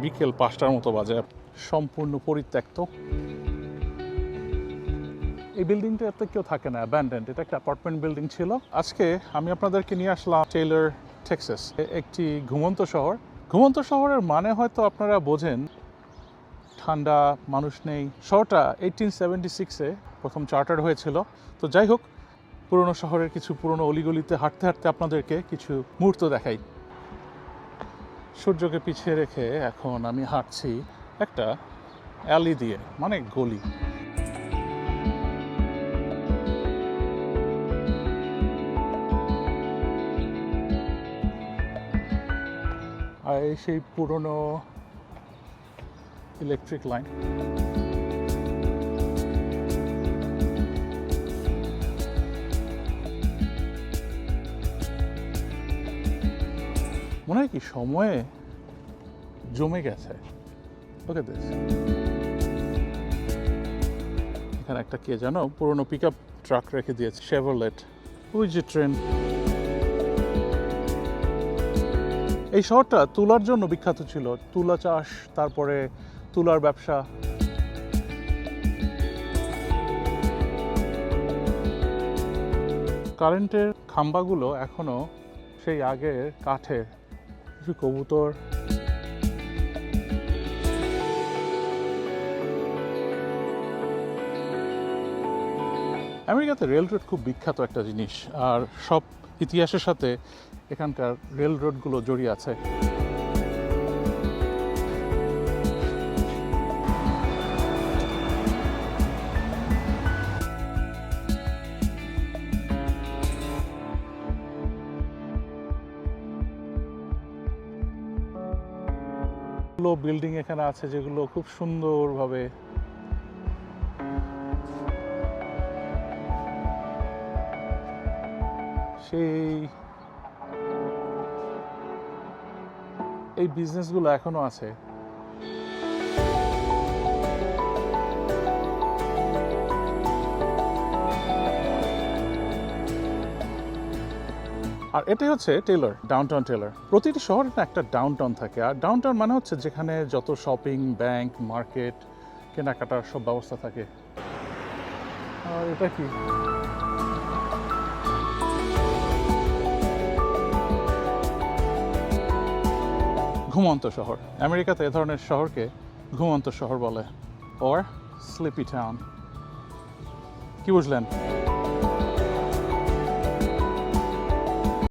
বিকেল 5টার মতো বাজে, সম্পূর্ণ পরিত্যক্ত। এই বিল্ডিংটাতে কেউ থাকে না, অ্যাবান্ডেন্ড। এটা একটা অ্যাপার্টমেন্ট বিল্ডিং ছিল। আজকে আমি আপনাদেরকে নিয়ে আসলাম টেইলর, টেক্সাস, একটি ঘুমন্ত শহর। ঘুমন্ত শহরের মানে হয়তো আপনারা বোঝেন, ঠান্ডা, মানুষ নেই। শহরটা 1876-এ প্রথম চার্টার হয়েছিল। তো যাই হোক, পুরনো শহরের কিছু পুরনো অলিগলিতে হাঁটতে হাঁটতে আপনাদেরকে কিছু মুহূর্ত দেখাই। সূর্যকে পিছিয়ে রেখে এখন আমি হাঁটছি একটা অ্যালি দিয়ে, মানে গলি। আর এই সেই পুরনো ইলেকট্রিক লাইন। মনে হয় কি সময়ে জমে গেছে। Look at this. এখানে একটা কে জানো পুরনো পিক আপ ট্রাক রেখে দিয়েছে, শেভরলেট। ওই যে ট্রেন। এই শহরটা তুলার জন্য বিখ্যাত ছিল। তুলা চাষ, তারপরে তুলার ব্যবসা। কারেন্টের খাম্বাগুলো এখনো সেই আগের কাঠের। কিছু কবুতর। আমেরিকাতে রেল রোড খুব বিখ্যাত একটা জিনিস, আর সব ইতিহাসের সাথে এখানকার রেল রোডগুলো জড়িয়ে আছে। বিল্ডিং এখানে আছে যেগুলো খুব সুন্দরভাবে এই বিজনেসগুলো এখনো আছে। আর এটাই হচ্ছে টেইলর, ডাউনটাউন টেইলর। প্রতিটি শহরে না একটা ডাউনটাউন থাকে, আর ডাউনটাউন মানে হচ্ছে যেখানে যত শপিং, ব্যাংক, মার্কেট, কেনাকাটার সব ব্যবস্থা থাকে। আর এটা কি? ঘুমন্ত শহর। আমেরিকাতে এ ধরনের শহরকে ঘুমন্ত শহর বলে, অর স্লিপি টাউন। কি বুঝলেন?